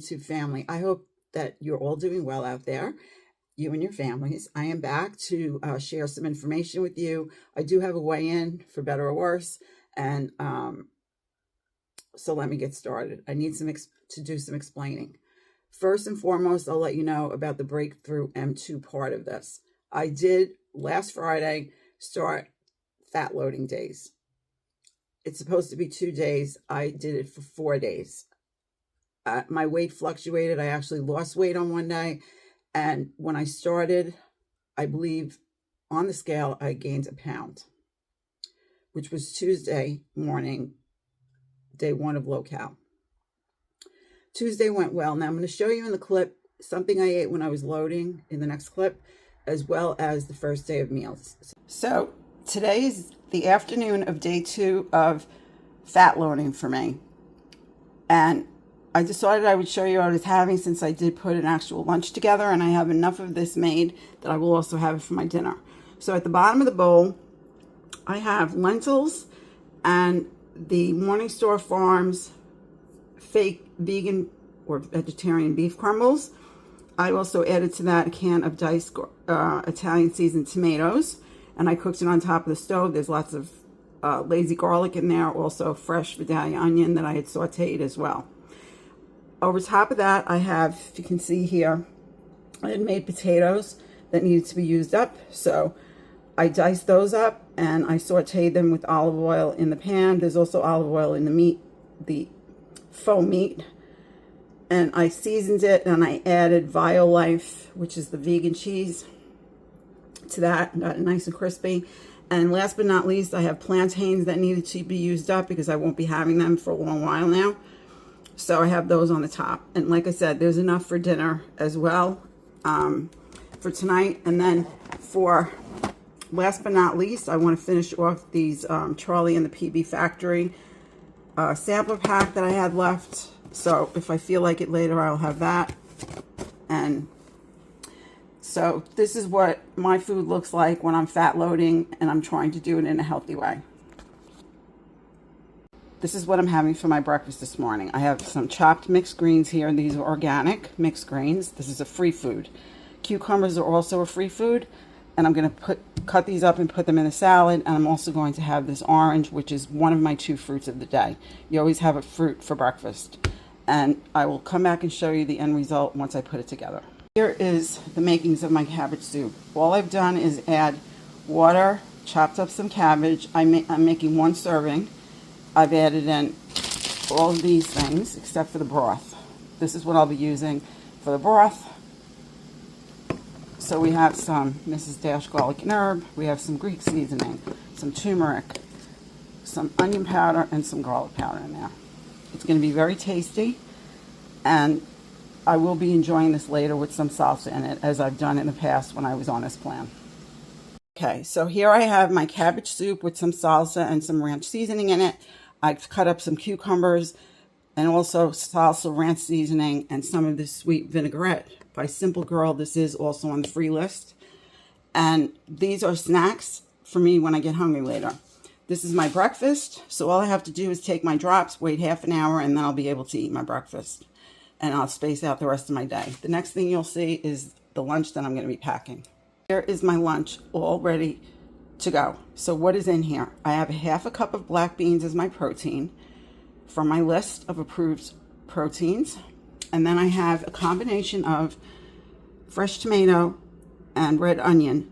YouTube family. I hope that you're all doing well out there, you and your families. I am back to share some information with you. I do have a weigh-in, for better or worse, and so let me get started. I need to do some explaining. First and foremost, I'll let you know about the Breakthrough M2 part of this. I did last Friday start fat loading days. It's supposed to be 2 days. I did it for 4 days. My weight fluctuated. I actually lost weight on one day. And when I started, I believe on the scale, I gained a pound, which was Tuesday morning, day 1 of low cal. Tuesday went well. Now I'm going to show you in the clip something I ate when I was loading in the next clip, as well as the first day of meals. So today is the afternoon of day 2 of fat loading for me. And I decided I would show you what I was having, since I did put an actual lunch together, and I have enough of this made that I will also have it for my dinner. So at the bottom of the bowl, I have lentils and the Morningstar Farms fake vegan or vegetarian beef crumbles. I also added to that a can of diced Italian seasoned tomatoes, and I cooked it on top of the stove. There's lots of lazy garlic in there, also fresh Vidalia onion that I had sauteed as well. Over top of that, I have, if you can see here, I had made potatoes that needed to be used up. So I diced those up and I sauteed them with olive oil in the pan. There's also olive oil in the meat, the faux meat. And I seasoned it, and I added Violife, which is the vegan cheese, to that, and got it nice and crispy. And last but not least, I have plantains that needed to be used up because I won't be having them for a long while now. So I have those on the top. And like I said, there's enough for dinner as well for tonight. And then for last but not least, I want to finish off these Charlie and the PB Factory sampler pack that I had left. So if I feel like it later, I'll have that. And so this is what my food looks like when I'm fat loading and I'm trying to do it in a healthy way. This is what I'm having for my breakfast this morning. I have some chopped mixed greens here. These are organic mixed greens. This is a free food. Cucumbers are also a free food. And I'm going to cut these up and put them in a salad. And I'm also going to have this orange, which is one of my 2 fruits of the day. You always have a fruit for breakfast. And I will come back and show you the end result once I put it together. Here is the makings of my cabbage soup. All I've done is add water, chopped up some cabbage. I'm making 1 serving. I've added in all of these things except for the broth. This is what I'll be using for the broth. So we have some Mrs. Dash garlic and herb. We have some Greek seasoning, some turmeric, some onion powder, and some garlic powder in there. It's going to be very tasty, and I will be enjoying this later with some salsa in it, as I've done in the past when I was on this plan. Okay, so here I have my cabbage soup with some salsa and some ranch seasoning in it. I've cut up some cucumbers and also salsa, ranch seasoning, and some of this sweet vinaigrette by Simple Girl. This is also on the free list. And these are snacks for me when I get hungry later. This is my breakfast, so all I have to do is take my drops, wait half an hour, and then I'll be able to eat my breakfast. And I'll space out the rest of my day. The next thing you'll see is the lunch that I'm going to be packing. Here is my lunch all ready to go. So what is in here? I have 1/2 cup of black beans as my protein from my list of approved proteins. And then I have a combination of fresh tomato and red onion,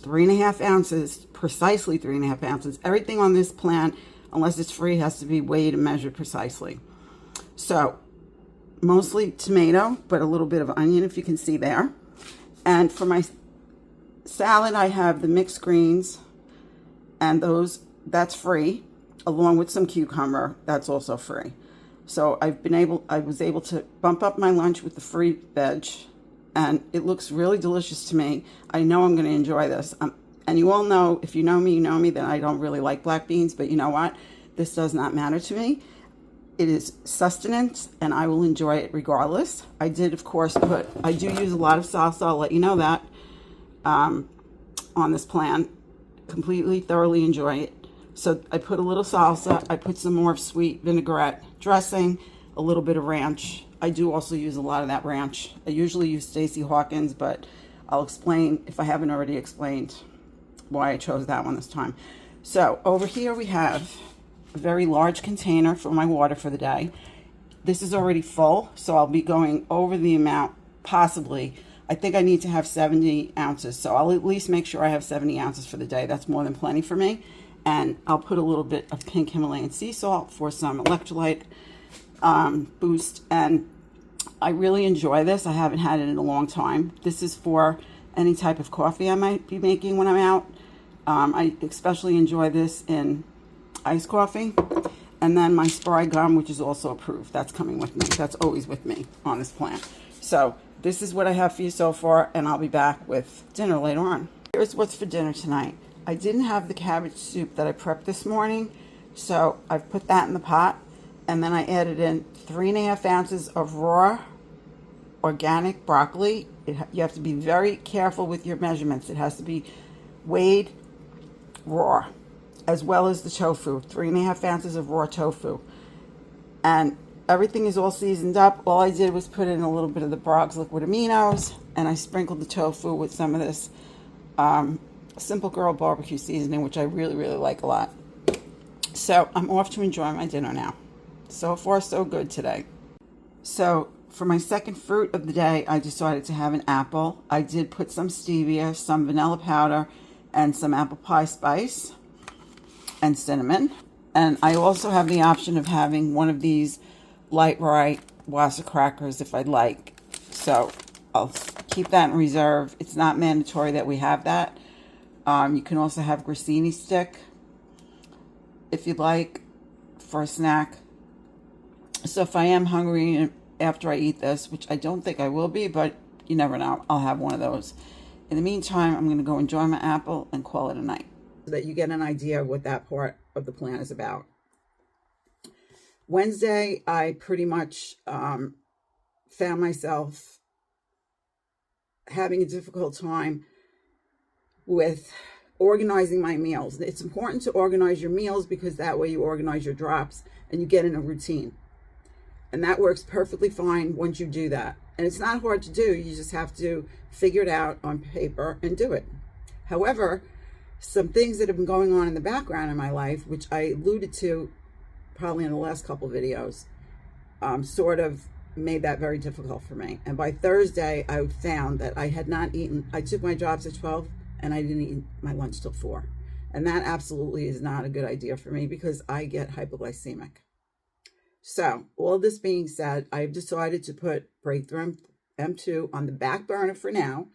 3.5 ounces, precisely 3.5 ounces. Everything on this plan, unless it's free, has to be weighed and measured precisely. So mostly tomato, but a little bit of onion, if you can see there. And for my salad, I have the mixed greens, and that's free, along with some cucumber. That's also free. So I was able to bump up my lunch with the free veg, and it looks really delicious to me. I know I'm going to enjoy this. And you all know, if you know me, that I don't really like black beans, but you know what? This does not matter to me. It is sustenance, and I will enjoy it regardless. I did, of course, I do use a lot of salsa. I'll let you know that on this plan. Completely, thoroughly enjoy it. So I put a little salsa. I put some more sweet vinaigrette dressing, a little bit of ranch. I do also use a lot of that ranch. I usually use Stacy Hawkins, but I'll explain, if I haven't already explained, why I chose that one this time. So over here we have a very large container for my water for the day. This is already full, so I'll be going over the amount, possibly. I think I need to have 70 ounces, so I'll at least make sure I have 70 ounces for the day. That's more than plenty for me. And I'll put a little bit of pink Himalayan sea salt for some electrolyte boost. And I really enjoy this. I haven't had it in a long time. This is for any type of coffee I might be making when I'm out. I especially enjoy this in iced coffee. And then my spry gum, which is also approved. That's coming with me. That's always with me on this plan. So this is what I have for you so far, and I'll be back with dinner later on. Here's what's for dinner tonight. I didn't have the cabbage soup that I prepped this morning, so I've put that in the pot, and then I added in 3.5 ounces of raw organic broccoli. You have to be very careful with your measurements. It has to be weighed raw, as well as the tofu, 3.5 ounces of raw tofu. And everything is all seasoned up. All I did was put in a little bit of the Broggs liquid aminos, and I sprinkled the tofu with some of this Simple Girl barbecue seasoning, which I really, really like a lot. So I'm off to enjoy my dinner now. So far, so good today. So for my second fruit of the day, I decided to have an apple. I did put some stevia, some vanilla powder, and some apple pie spice and cinnamon. And I also have the option of having one of these light rye Wassa crackers if I'd like. So I'll keep that in reserve. It's not mandatory that we have that. You can also have grissini stick if you'd like for a snack. So if I am hungry after I eat this, which I don't think I will be, but you never know, I'll have one of those. In the meantime, I'm going to go enjoy my apple and call it a night, so that you get an idea of what that part of the plan is about. Wednesday, I pretty much found myself having a difficult time with organizing my meals. It's important to organize your meals because that way you organize your drops and you get in a routine. And that works perfectly fine once you do that. And it's not hard to do. You just have to figure it out on paper and do it. However, some things that have been going on in the background in my life, which I alluded to probably in the last couple of videos, sort of made that very difficult for me. And by Thursday, I found that I had not eaten. I took my drops at 12 and I didn't eat my lunch till 4. And that absolutely is not a good idea for me because I get hypoglycemic. So all this being said, I've decided to put Breakthrough M2 on the back burner for now.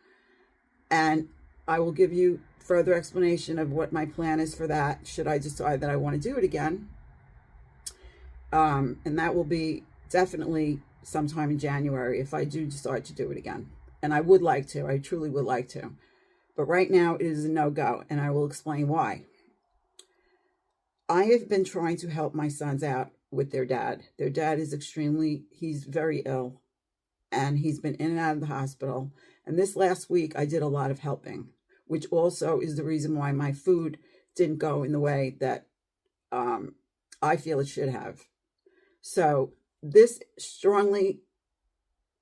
And I will give you further explanation of what my plan is for that should I decide that I want to do it again. And that will be definitely sometime in January if I do decide to do it again. And I would like to. I truly would like to. But right now it is a no-go, and I will explain why. I have been trying to help my sons out with their dad. Their dad is he's very ill, and he's been in and out of the hospital. And this last week, I did a lot of helping, which also is the reason why my food didn't go in the way that I feel it should have. So this strongly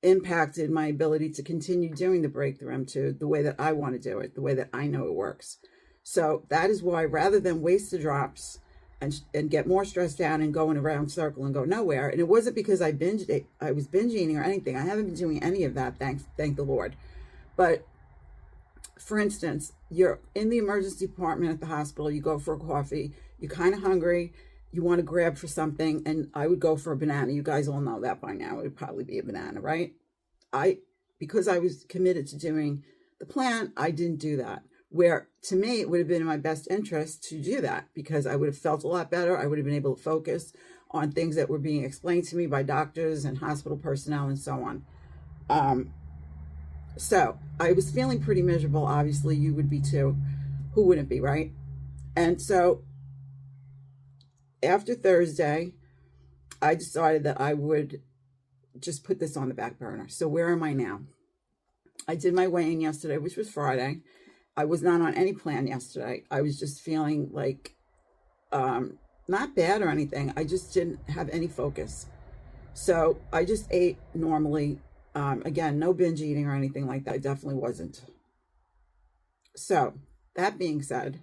impacted my ability to continue doing the Breakthrough M2 the way that I want to do it, the way that I know it works. So that is why, rather than waste the drops and get more stressed out and go in a round circle and go nowhere, and it wasn't because I was binge eating or anything. I haven't been doing any of that, thank the Lord. But for instance, you're in the emergency department at the hospital, you go for a coffee, you're kind of hungry, you want to grab for something, and I would go for a banana. You guys all know that by now. It would probably be a banana, right? Because I was committed to doing the plan, I didn't do that. Where, to me, it would have been in my best interest to do that because I would have felt a lot better. I would have been able to focus on things that were being explained to me by doctors and hospital personnel and so on. So I was feeling pretty miserable. Obviously, you would be too. Who wouldn't be, right? And so after Thursday, I decided that I would just put this on the back burner. So where am I now? I did my weigh-in yesterday, which was Friday. I was not on any plan yesterday. I was just feeling like, not bad or anything. I just didn't have any focus. So I just ate normally. Again, no binge eating or anything like that. I definitely wasn't. So that being said,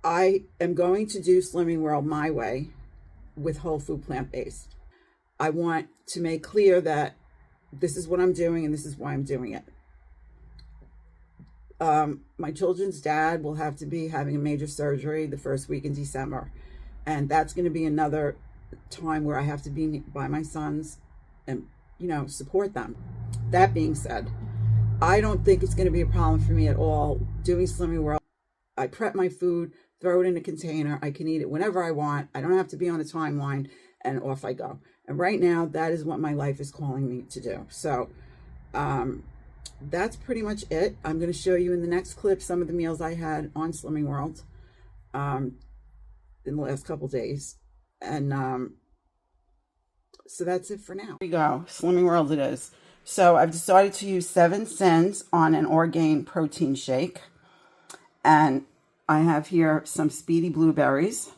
I am going to do Slimming World my way with whole food plant-based. I want to make clear that this is what I'm doing and this is why I'm doing it. My children's dad will have to be having a major surgery the first week in December. And that's going to be another time where I have to be by my sons and, support them. That being said, I don't think it's going to be a problem for me at all doing Slimming World. I prep my food, throw it in a container. I can eat it whenever I want. I don't have to be on a timeline, and off I go. And right now, that is what my life is calling me to do. So that's pretty much it. I'm going to show you in the next clip some of the meals I had on Slimming World in the last couple days. And so that's it for now. Here we go. Slimming World it is. So I've decided to use 7 cents on an Orgain protein shake. And I have here some Speedy blueberries.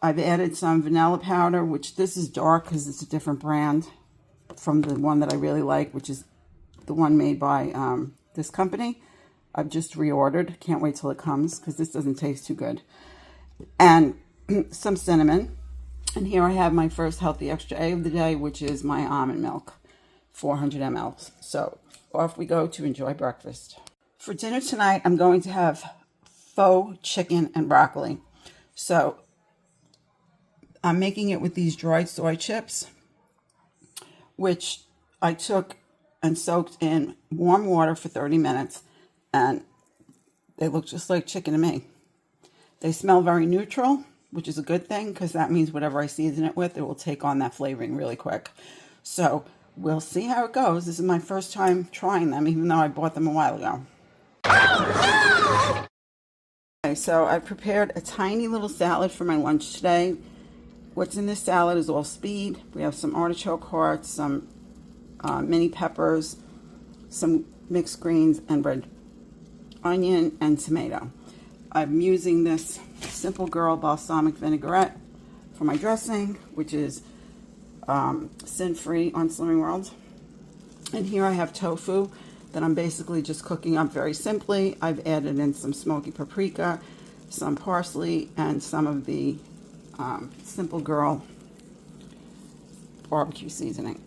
I've added some vanilla powder, which this is dark because it's a different brand from the one that I really like, which is the one made by this company. I've just reordered. Can't wait till it comes because this doesn't taste too good. And some cinnamon. And here I have my first Healthy Extra A of the day, which is my almond milk, 400 ml. So off we go to enjoy breakfast. For dinner tonight, I'm going to have faux chicken and broccoli. So I'm making it with these dried soy chips, which I took and soaked in warm water for 30 minutes, and they look just like chicken to me. They smell very neutral, which is a good thing because that means whatever I season it with, it will take on that flavoring really quick. So we'll see how it goes. This is my first time trying them, even though I bought them a while ago. Okay, so I prepared a tiny little salad for my lunch today. What's in this salad is all speed. We have some artichoke hearts, some mini peppers, some mixed greens, and red onion and tomato. I'm using this Simple Girl balsamic vinaigrette for my dressing, which is sin-free on Slimming World. And here I have tofu that I'm basically just cooking up very simply. I've added in some smoky paprika, some parsley, and some of the Simple Girl barbecue seasoning.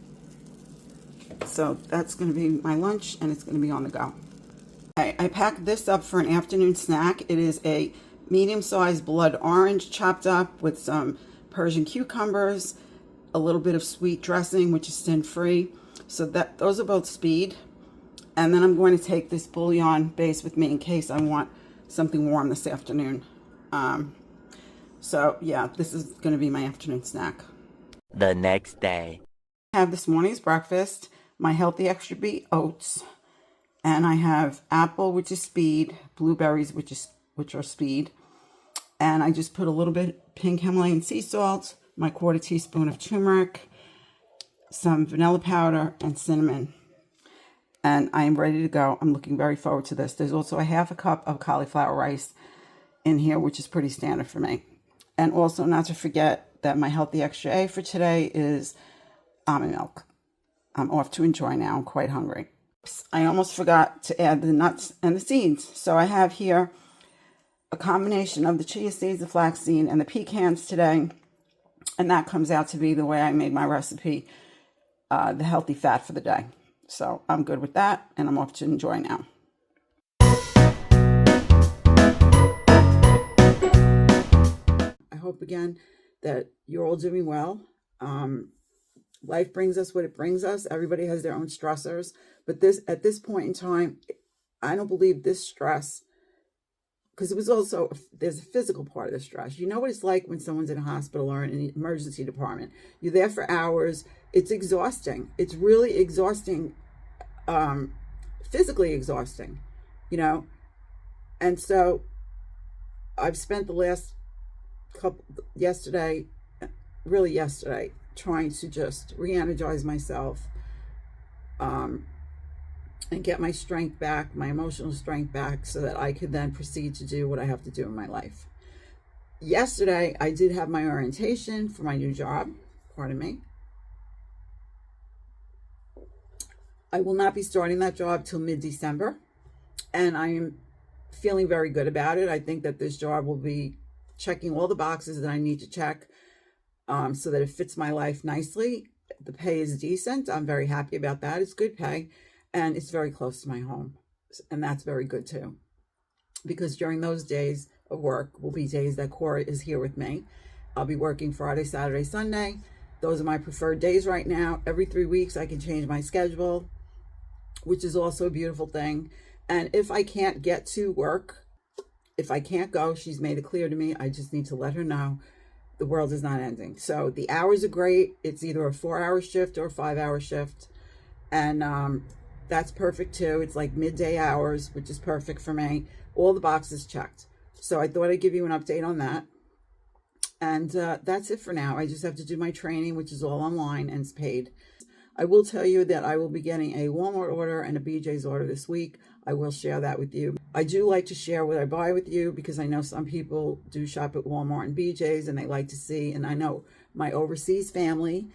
So that's going to be my lunch, and it's going to be on the go. I packed this up for an afternoon snack. It is a medium-sized blood orange chopped up with some Persian cucumbers, a little bit of sweet dressing, which is sin-free. So those are both speed. And then I'm going to take this bouillon base with me in case I want something warm this afternoon. So yeah, this is going to be my afternoon snack. The next day. I have this morning's breakfast, my Healthy Extra B oats. And I have apple, which is speed, blueberries, which are speed. And I just put a little bit pink Himalayan sea salt, my 1/4 teaspoon of turmeric, some vanilla powder, and cinnamon. And I am ready to go. I'm looking very forward to this. There's also a 1/2 cup of cauliflower rice in here, which is pretty standard for me. And also not to forget that my Healthy Extra A for today is almond milk. I'm off to enjoy now. I'm quite hungry. I almost forgot to add the nuts and the seeds. So I have here a combination of the chia seeds, the flaxseed, and the pecans today. And that comes out to be the way I made my recipe, the healthy fat for the day. So I'm good with that, and I'm off to enjoy now. I hope again that you're all doing well. Life brings us what it brings us. Everybody has their own stressors. But at this point in time, I don't believe this stress, because it was also, there's a physical part of the stress. You know what it's like when someone's in a hospital or in an emergency department. You're there for hours. It's exhausting. It's really exhausting, physically exhausting, And so I've spent the last yesterday, trying to just re-energize myself and get my strength back, my emotional strength back, so that I could then proceed to do what I have to do in my life. Yesterday, I did have my orientation for my new job, pardon me, I will not be starting that job till mid-December, and I am feeling very good about it. I think that this job will be checking all the boxes that I need to check, so that it fits my life nicely. The pay is decent. I'm very happy about that. It's good pay, and it's very close to my home, and that's very good too, because during those days of work will be days that Cora is here with me. I'll be working Friday, Saturday, Sunday. Those are my preferred days right now. Every 3 weeks I can change my schedule, which is also a beautiful thing. And if I can't get to work, if I can't go, she's made it clear to me, I just need to let her know the world is not ending. So the hours are great. It's either a 4-hour shift or a 5-hour shift. And that's perfect too. It's like midday hours, which is perfect for me. All the boxes checked. So I thought I'd give you an update on that. And that's it for now. I just have to do my training, which is all online and it's paid. I will tell you that I will be getting a Walmart order and a BJ's order this week. I will share that with you. I do like to share what I buy with you because I know some people do shop at Walmart and BJ's and they like to see, and I know my overseas family,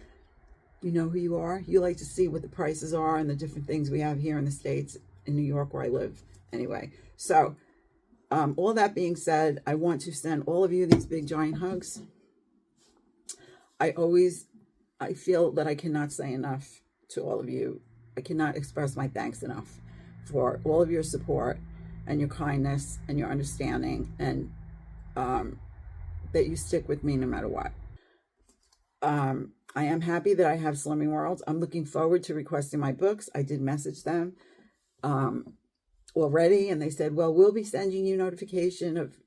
you know who you are. You like to see what the prices are and the different things we have here in the States, in New York where I live. Anyway, so all that being said, I want to send all of you these big giant hugs. I feel that I cannot say enough to all of you. I cannot express my thanks enough for all of your support and your kindness and your understanding, and that you stick with me no matter what. I am happy that I have Slimming World. I'm looking forward to requesting my books. I did message them already, and they said, well, we'll be sending you notification of,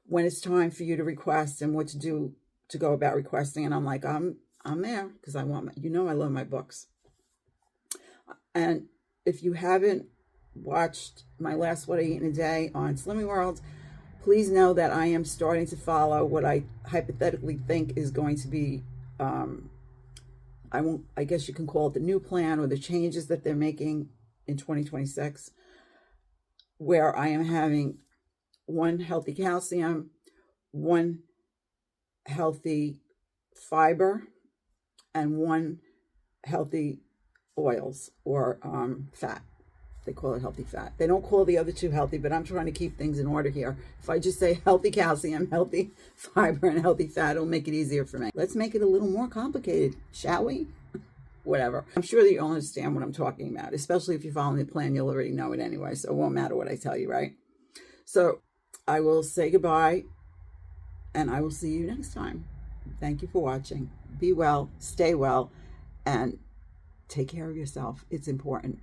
when it's time for you to request and what to do to go about requesting. And I'm like, I'm there because I want I love my books. And if you haven't watched my last What I Eat in a Day on Slimming World, please know that I am starting to follow what I hypothetically think is going to be, I guess you can call it the new plan or the changes that they're making in 2026, where I am having 1 healthy calcium, 1 healthy fiber, and 1 healthy oils or fat. They call it healthy fat. They don't call the other 2 healthy, but I'm trying to keep things in order here. If I just say healthy calcium, healthy fiber, and healthy fat, it'll make it easier for me. Let's make it a little more complicated, shall we? Whatever. I'm sure that you'll understand what I'm talking about, especially if you're following the plan. You'll already know it anyway, so it won't matter what I tell you, right? So I will say goodbye, and I will see you next time. Thank you for watching. Be well, stay well, and take care of yourself. It's important.